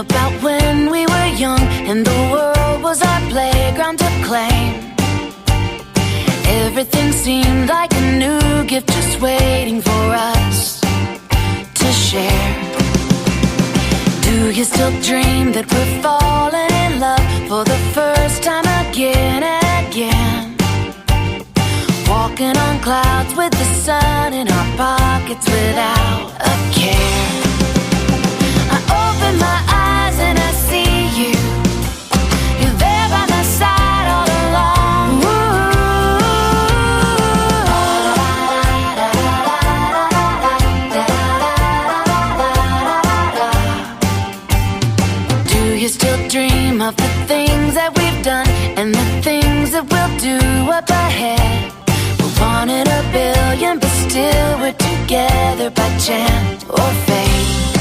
about when we were young and the world was our playground to claim. Everything seemed like a new gift just waiting for us to share. Do you still dream that we're falling in love for the first time again and again? Walking on clouds with the sun in our pockets without a care. I open my eyes and I see you. You're there by my side all along. Do you still dream of the things that we've done and the things that we'll do up ahead? We're one in a billion, but still we're together by chance or fate.